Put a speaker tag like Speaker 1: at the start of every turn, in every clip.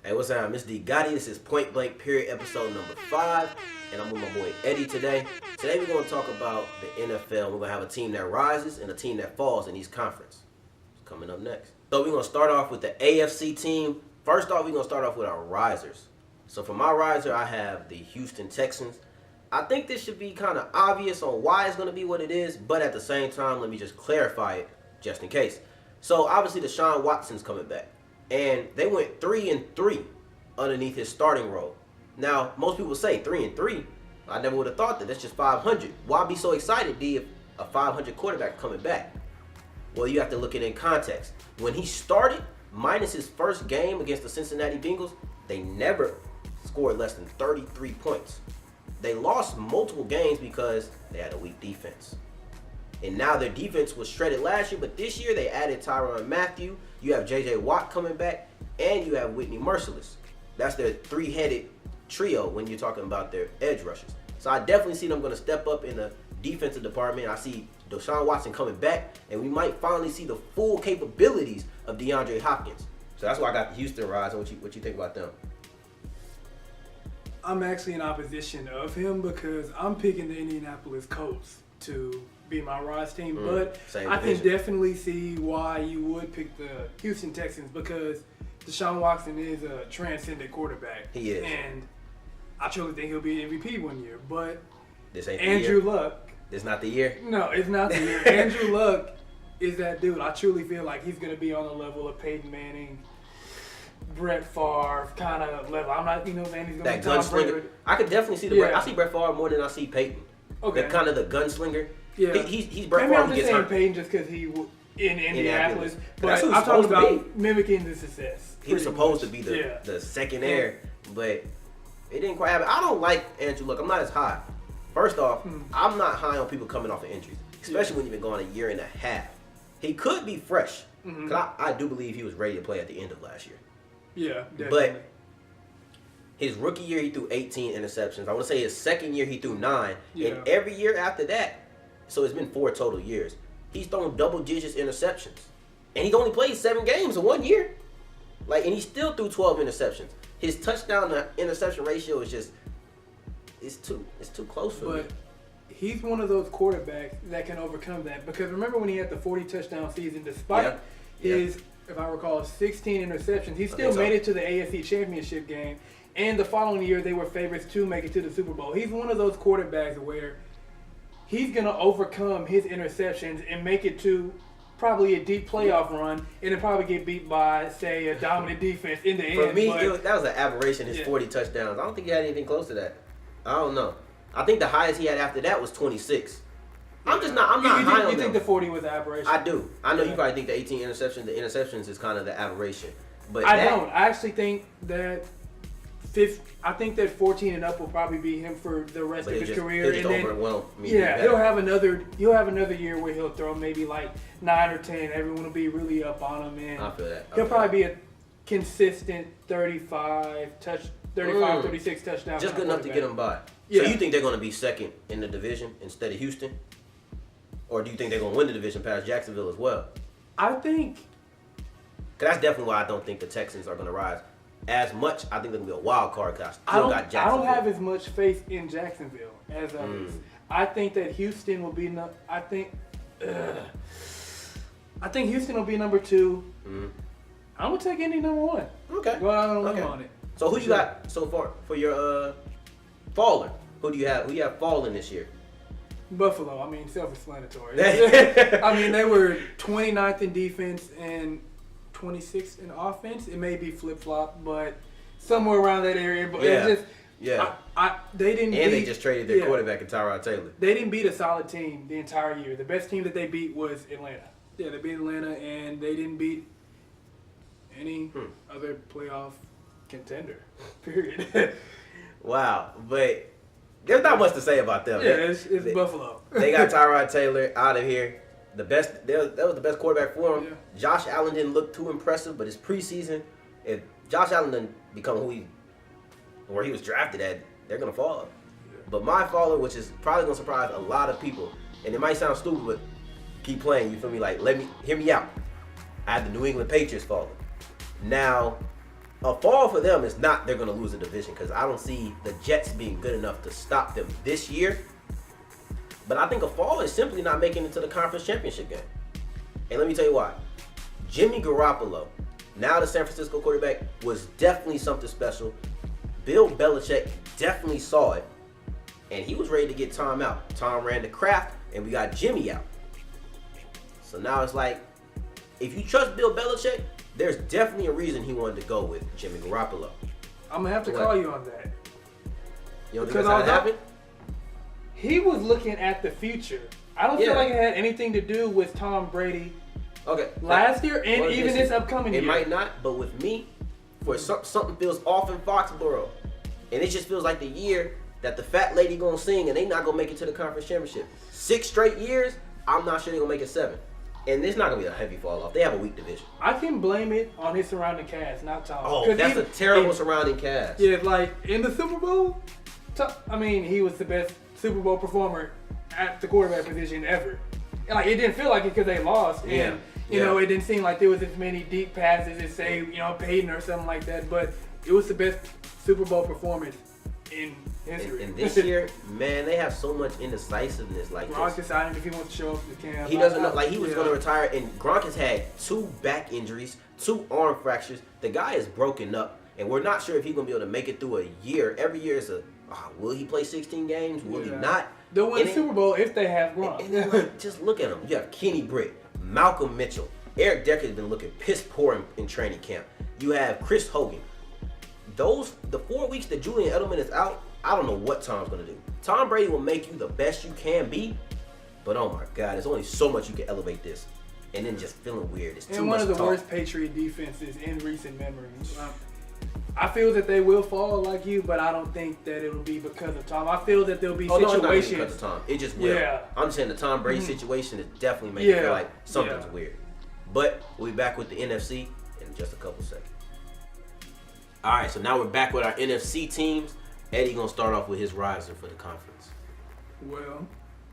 Speaker 1: Hey, what's up? Miss D Gotti. This is Point Blank Period, episode number 5, and I'm with my boy Eddie today. Today we're going to talk about the NFL. We're going to have a team that rises and a team that falls in each conference. It's coming up next. So we're going to start off with the AFC team. First off, we're going to start off with our risers. So for my riser, I have the Houston Texans. I think this should be kind of obvious on why it's going to be what it is, but at the same time, let me just clarify it just in case. So obviously, Deshaun Watson's coming back. And they went 3-3 underneath his starting role. Now, most people say 3-3. I never would have thought that. That's just 500. Why be so excited, D, if a 500 quarterback coming back? Well, you have to look at it in context. When he started, minus his first game against the Cincinnati Bengals, they never scored less than 33 points. They lost multiple games because they had a weak defense. And now their defense was shredded last year, but this year they added Tyrann Mathieu. You have J.J. Watt coming back, and you have Whitney Mercilus. That's their three-headed trio when you're talking about their edge rushers. So I definitely see them going to step up in the defensive department. I see Deshaun Watson coming back, and we might finally see the full capabilities of DeAndre Hopkins. So that's why I got the Houston Rise. What you think about them?
Speaker 2: I'm actually in opposition of him because I'm picking the Indianapolis Colts to be my Rise team, but I can definitely see why you would pick the Houston Texans because Deshaun Watson is a transcendent quarterback.
Speaker 1: He is.
Speaker 2: And I truly think he'll be MVP one year, but
Speaker 1: this ain't
Speaker 2: Andrew Luck.
Speaker 1: This not the year?
Speaker 2: No, it's not the year. Andrew Luck is that dude. I truly feel like he's going to be on the level of Peyton Manning, Brett Favre kind of level. I'm not, saying he's going to be
Speaker 1: that
Speaker 2: Tom Brady.
Speaker 1: gunslinger. I could definitely see I see Brett Favre more than I see Peyton.
Speaker 2: Okay.
Speaker 1: The kind of the gunslinger.
Speaker 2: Yeah.
Speaker 1: He's Brett
Speaker 2: Maybe
Speaker 1: Favre.
Speaker 2: I'm just saying Peyton just because he in Indianapolis. But
Speaker 1: that's who
Speaker 2: I'm talking about
Speaker 1: be.
Speaker 2: mimicking the success.
Speaker 1: He was supposed to be the second heir, but it didn't quite happen. I don't like Andrew Luck. I'm not as high. First off, I'm not high on people coming off of injuries, especially when you've been going a year and a half. He could be fresh, because I do believe he was ready to play at the end of last year.
Speaker 2: Yeah, definitely.
Speaker 1: But his rookie year, he threw 18 interceptions. I want to say his second year, he threw 9.
Speaker 2: Yeah.
Speaker 1: And every year after that, so it's been 4 total years, he's thrown double digits interceptions. And he's only played 7 games in 1 year. And he still threw 12 interceptions. His touchdown to interception ratio is just, it's too close for me.
Speaker 2: But he's one of those quarterbacks that can overcome that. Because remember when he had the 40 touchdown season, despite his, if I recall, 16 interceptions, he still made it to the AFC Championship game. And the following year, they were favorites to make it to the Super Bowl. He's one of those quarterbacks where he's going to overcome his interceptions and make it to probably a deep playoff run and then probably get beat by, say, a dominant defense in the end.
Speaker 1: For me, that was an aberration, his 40 touchdowns. I don't think he had anything close to that. I don't know. I think the highest he had after that was 26. I'm not high on him.
Speaker 2: You think the 40 was an aberration?
Speaker 1: I do. I know you probably think the 18 interceptions, the interceptions is kind of the aberration. But
Speaker 2: I don't. I actually think that 14 and up will probably be him for the rest of his career.
Speaker 1: He'll just overwhelm me.
Speaker 2: Yeah, he'll have another year where he'll throw maybe like 9 or 10. Everyone will be really up on him, and
Speaker 1: I feel that.
Speaker 2: He'll probably be a consistent 36 touchdowns.
Speaker 1: Just good enough to get him by. Yeah. So you think they're going to be second in the division instead of Houston? Or do you think they're going to win the division past Jacksonville as well?
Speaker 2: I think.
Speaker 1: Because that's definitely why I don't think the Texans are going to rise as much. I think they're going to be a wild card because I still got Jacksonville.
Speaker 2: I don't have as much faith in Jacksonville as others. I think that Houston will be. I think Houston will be number 2. I'm gonna take Indy number 1.
Speaker 1: Okay.
Speaker 2: Go out on a limb on it.
Speaker 1: So who you got so far for your faller? Who do you have? Who you have falling this year?
Speaker 2: Buffalo. I mean, self-explanatory. I mean, they were 29th in defense and 26th in offense. It may be flip-flop, but somewhere around that area. But it's just, they didn't.
Speaker 1: And they just traded their quarterback in Tyrod Taylor.
Speaker 2: They didn't beat a solid team the entire year. The best team that they beat was Atlanta. Yeah, they beat Atlanta, and they didn't beat any other playoff contender. Period.
Speaker 1: Wow, but there's not much to say about them.
Speaker 2: Yeah, it's Buffalo.
Speaker 1: They got Tyrod Taylor out of here. That was the best quarterback for him. Yeah. Josh Allen didn't look too impressive, but his preseason, if Josh Allen didn't become where he was drafted at, they're gonna fall. Yeah. But my faller, which is probably gonna surprise a lot of people, and it might sound stupid, but keep playing. You feel me? Hear me out. I have the New England Patriots falling. Now, a fall for them is not they're going to lose the division, because I don't see the Jets being good enough to stop them this year. But I think a fall is simply not making it to the conference championship game. And let me tell you why. Jimmy Garoppolo, now the San Francisco quarterback, was definitely something special. Bill Belichick definitely saw it, and he was ready to get Tom out. Tom ran the craft, and we got Jimmy out. So now it's like, if you trust Bill Belichick, there's definitely a reason he wanted to go with Jimmy Garoppolo.
Speaker 2: I'm going to have to call you on that.
Speaker 1: You don't think that's how it happened?
Speaker 2: He was looking at the future. I don't feel like it had anything to do with Tom Brady last year and even this upcoming year.
Speaker 1: It might not, but with me, for something feels off in Foxborough. And it just feels like the year that the fat lady gonna sing and they not gonna make it to the conference championship. 6 straight years, I'm not sure they're gonna make it 7. And it's not gonna be a heavy fall off. They have a weak division.
Speaker 2: I can blame it on his surrounding cast, not Tom.
Speaker 1: Oh, that's a terrible surrounding cast.
Speaker 2: Yeah, like in the Super Bowl, he was the best Super Bowl performer at the quarterback position ever. And like, it didn't feel like it because they lost. And, you know, it didn't seem like there was as many deep passes as, say, Peyton or something like that. But it was the best Super Bowl performance in history.
Speaker 1: And this year, man, they have so much indecisiveness. Like
Speaker 2: Gronk deciding if he wants to show up to the camp.
Speaker 1: He doesn't know. Like, he was going to retire, and Gronk has had 2 back injuries, 2 arm fractures. The guy is broken up, and we're not sure if he's going to be able to make it through a year. Every year is will he play 16 games? Will he not?
Speaker 2: They'll win the Super Bowl if they have Gronk.
Speaker 1: And then, like, just look at them. You have Kenny Britt, Malcolm Mitchell. Eric Decker has been looking piss poor in training camp. You have Chris Hogan. The 4 weeks that Julian Edelman is out, I don't know what Tom's going to do. Tom Brady will make you the best you can be, but oh my God, there's only so much you can elevate this. And then just feeling weird. It's too much
Speaker 2: one of the worst Patriot defenses in recent memory. I feel that they will fall like you, but I don't think that it'll be because of Tom. I feel that there'll be situations.
Speaker 1: No, it's not because of Tom. It just will. Yeah. I'm just saying the Tom Brady situation is definitely making it feel like something's weird. But we'll be back with the NFC in just a couple seconds. All right, so now we're back with our NFC teams. Eddie gonna start off with his riser for the conference.
Speaker 2: Well,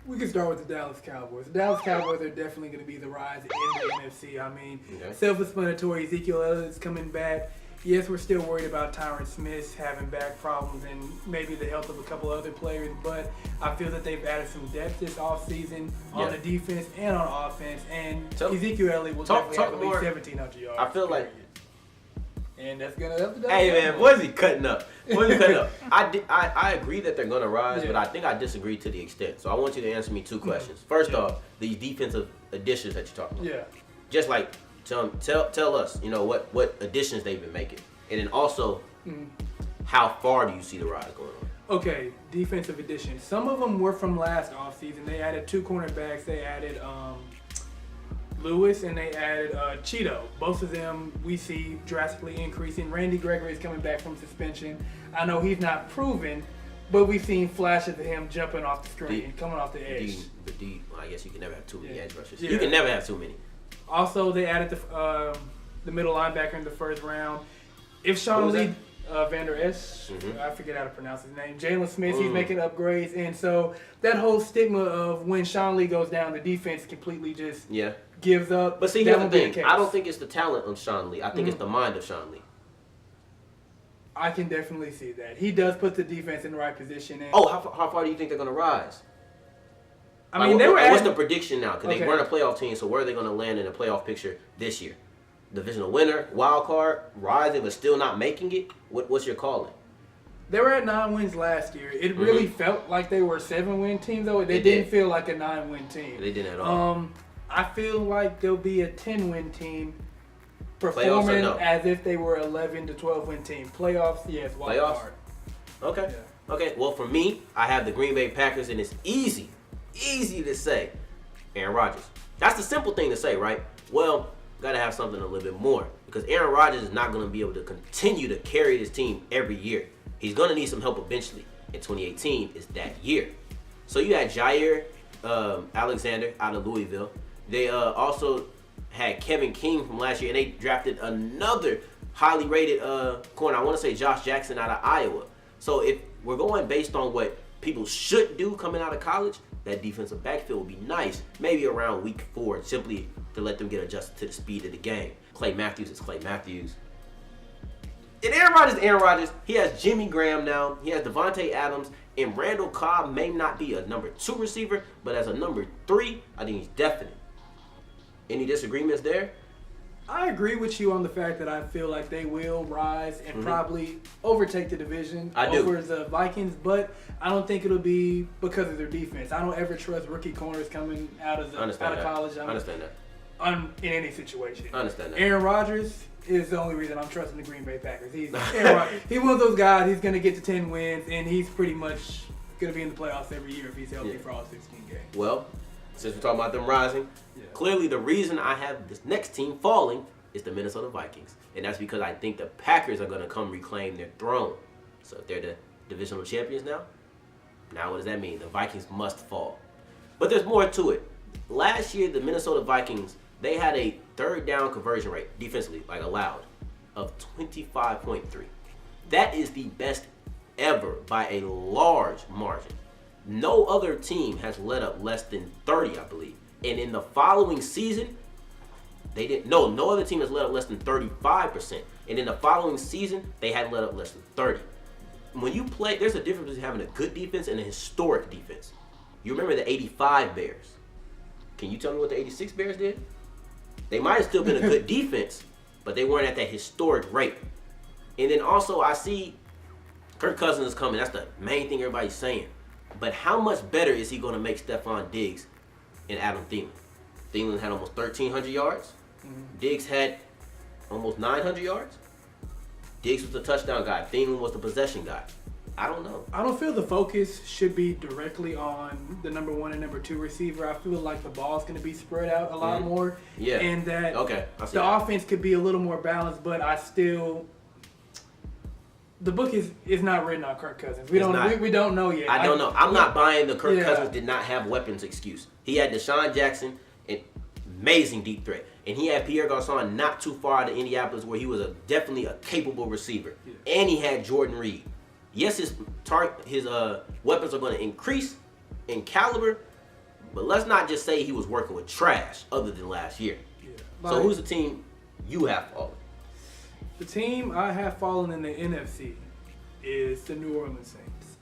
Speaker 2: we can start with the Dallas Cowboys. The Dallas Cowboys are definitely going to be the rise in the NFC. I mean, self-explanatory. Ezekiel Elliott's coming back. Yes, we're still worried about Tyron Smith having back problems and maybe the health of a couple other players, but I feel that they've added some depth this offseason on the defense and on offense, and Ezekiel Elliott will definitely have at least 1,700 yards.
Speaker 1: I feel like...
Speaker 2: And that's going to help the Dallas
Speaker 1: Hey, man, what is he cutting up? I agree that they're going to rise, but I think I disagree to the extent. So I want you to answer me 2 questions. First off, these defensive additions that you're talking about.
Speaker 2: Yeah.
Speaker 1: Just like... Tell us, what additions they've been making. And then also, how far do you see the rise going on?
Speaker 2: Okay, defensive additions. Some of them were from last offseason. They added 2 cornerbacks. They added Lewis and they added Cheeto. Both of them we see drastically increasing. Randy Gregory is coming back from suspension. I know he's not proven, but we've seen flashes of him jumping off the screen, coming off the edge.
Speaker 1: I guess you can never have too many edge rushers. You can never have too many.
Speaker 2: Also, they added the middle linebacker in the first round. If Sean Lee, Vander Esch, I forget how to pronounce his name, Jalen Smith, he's making upgrades. And so that whole stigma of when Sean Lee goes down, the defense completely just gives up.
Speaker 1: But see, here's the thing. I don't think it's the talent of Sean Lee. I think it's the mind of Sean Lee.
Speaker 2: I can definitely see that. He does put the defense in the right position. And
Speaker 1: how far do you think they're going to rise?
Speaker 2: I mean,
Speaker 1: what's the prediction now? Because they weren't a playoff team, so where are they going to land in the playoff picture this year? Divisional winner, wild card, rising, but still not making it? What's your calling?
Speaker 2: They were at 9 wins last year. It really felt like they were a 7-win team, though. They didn't feel like a 9-win team.
Speaker 1: They didn't at all.
Speaker 2: I feel like they'll be a 10-win team performing as if they were 11 to 12-win team. Playoffs, yes. Wild card.
Speaker 1: Okay. Yeah. Okay. Well, for me, I have the Green Bay Packers, and it's easy to say Aaron Rodgers. That's the simple thing to say, right? Well, got to have something a little bit more because Aaron Rodgers is not going to be able to continue to carry this team every year. He's going to need some help eventually. And 2018 is that year. So you had Jair Alexander out of Louisville. They also had Kevin King from last year, and they drafted another highly rated corner. I want to say Josh Jackson out of Iowa. So if we're going based on what people should do coming out of college, that defensive backfield would be nice, maybe around week 4, simply to let them get adjusted to the speed of the game. Clay Matthews is Clay Matthews. And Aaron Rodgers, Aaron Rodgers. He has Jimmy Graham now. He has Devontae Adams. And Randall Cobb may not be a number 2 receiver, but as a number 3, I think he's definite. Any disagreements there?
Speaker 2: I agree with you on the fact that I feel like they will rise and probably overtake the division over the Vikings, but I don't think it'll be because of their defense. I don't ever trust rookie corners coming out of college.
Speaker 1: I understand that.
Speaker 2: In any situation.
Speaker 1: I understand that.
Speaker 2: Aaron Rodgers is the only reason I'm trusting the Green Bay Packers. He's one of those guys. He's going to get to 10 wins, and he's pretty much going to be in the playoffs every year if he's healthy for all 16 games.
Speaker 1: Well, since we're talking about them rising, clearly the reason I have this next team falling is the Minnesota Vikings. And that's because I think the Packers are going to come reclaim their throne. So if they're the divisional champions now what does that mean? The Vikings must fall. But there's more to it. Last year, the Minnesota Vikings, they had a third down conversion rate, defensively, like allowed, of 25.3. That is the best ever by a large margin. No other team has let up less than 30, I believe. And in the following season, no other team has let up less than 35%. And in the following season, they hadn't let up less than 30. When you play, there's a difference between having a good defense and a historic defense. You remember the 85 Bears. Can you tell me what the 86 Bears did? They might have still been a good defense, but they weren't at that historic rate. And then also, I see Kirk Cousins is coming. That's the main thing everybody's saying. But how much better is he going to make Stephon Diggs and Adam Thielen? Thielen had almost 1,300 yards. Diggs had almost 900 yards. Diggs was the touchdown guy. Thielen was the possession guy. I don't know.
Speaker 2: I don't feel the focus should be directly on the number 1 and number 2 receiver. I feel like the ball's going to be spread out a lot more.
Speaker 1: Yeah.
Speaker 2: And that
Speaker 1: the
Speaker 2: offense could be a little more balanced, but the book is not written on Kirk Cousins. We don't know yet.
Speaker 1: I don't know. I'm not buying the Kirk Cousins did not have weapons excuse. He had Deshaun Jackson, an amazing deep threat. And he had Pierre Garçon not too far out of Indianapolis where he was definitely a capable receiver. Yeah. And he had Jordan Reed. Yes, his weapons are going to increase in caliber, but let's not just say he was working with trash other than last year. Yeah. So who's the team you have fallen?
Speaker 2: The team I have fallen in the NFC is the New Orleans Saints.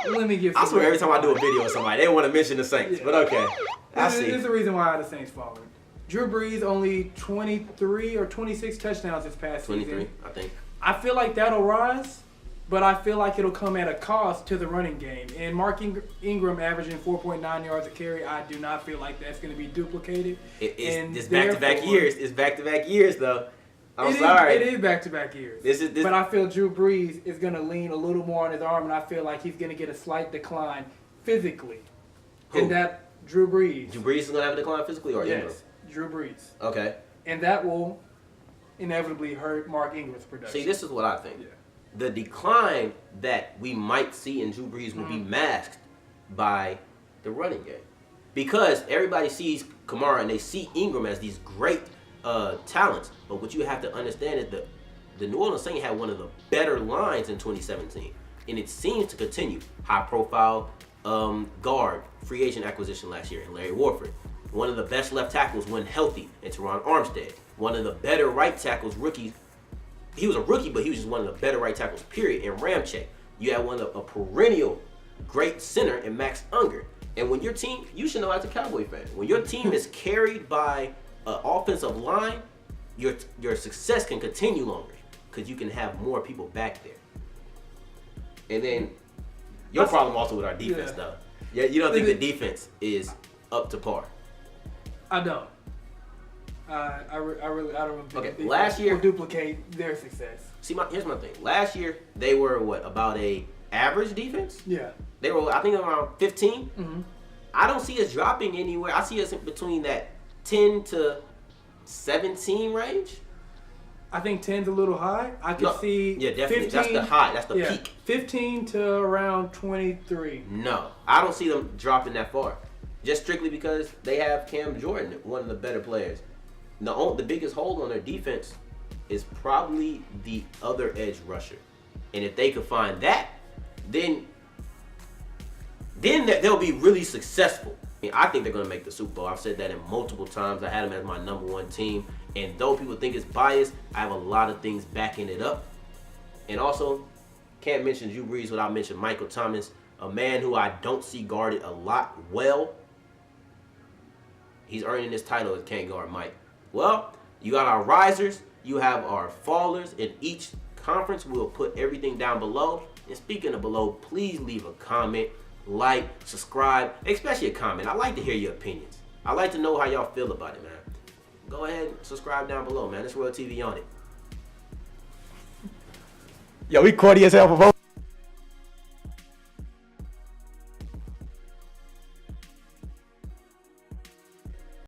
Speaker 2: Let me give.
Speaker 1: I swear every time I do a video with somebody, they want to mention the Saints, but okay. I see.
Speaker 2: There's a reason why the Saints fallen. Drew Brees only 23 or 26 touchdowns this past
Speaker 1: 23,
Speaker 2: season.
Speaker 1: I think.
Speaker 2: I feel like that'll rise, but I feel like it'll come at a cost to the running game. And Mark Ingram averaging 4.9 yards a carry, I do not feel like that's going to be duplicated.
Speaker 1: It's back-to-back years. It's back-to-back years, though. I'm sorry.
Speaker 2: It is back-to-back years. But I feel Drew Brees is going to lean a little more on his arm, and I feel like he's going to get a slight decline physically.
Speaker 1: Who?
Speaker 2: And that Drew Brees.
Speaker 1: Drew Brees is going to have a decline physically or Ingram?
Speaker 2: Yes, Drew Brees.
Speaker 1: Okay.
Speaker 2: And that will inevitably hurt Mark Ingram's production.
Speaker 1: See, this is what I think. Yeah. The decline that we might see in Drew Brees will be masked by the running game. Because everybody sees Kamara and they see Ingram as these great talents. But what you have to understand is the New Orleans Saints had one of the better lines in 2017. And it seems to continue. High-profile guard, free agent acquisition last year in Larry Warford. One of the best left tackles when healthy in Teron Armstead. One of the better right tackles, rookies. He was a rookie, but he was just one of the better right tackles, period, in Ramczyk. You had one of a perennial great center in Max Unger. And when your team, you should know as a Cowboy fan, when your team is carried by an offensive line, your success can continue longer because you can have more people back there. And then your problem also with our defense, though. Yeah, you don't think the defense is up to par?
Speaker 2: I don't. I don't think
Speaker 1: last year
Speaker 2: will duplicate their success.
Speaker 1: See, here's my thing. Last year they were about a average defense?
Speaker 2: Yeah.
Speaker 1: They were, I think, around 15. Mm-hmm. I don't see us dropping anywhere. I see us between that 10 to 17 range.
Speaker 2: I think 10's a little high. I could see.
Speaker 1: Yeah, definitely. 15, that's the high. That's the peak.
Speaker 2: 15 to around 23.
Speaker 1: No, I don't see them dropping that far. Just strictly because they have Cam Jordan, one of the better players. The biggest hole on their defense is probably the other edge rusher. And if they could find that, then they'll be really successful. I think they're going to make the Super Bowl. I've said that in multiple times. I had them as my number one team. And though people think it's biased, I have a lot of things backing it up. And also, can't mention Drew Brees without mentioning Michael Thomas, a man who I don't see guarded a lot well. He's earning this title as can't guard Mike. Well, you got our risers, you have our fallers. In each conference, we'll put everything down below. And speaking of below, please leave a comment, like, subscribe, especially a comment. I like to hear your opinions. I like to know how y'all feel about it, man. Go ahead and subscribe down below, man. It's Royal TV on it.
Speaker 3: Yo, we corny as hell for both.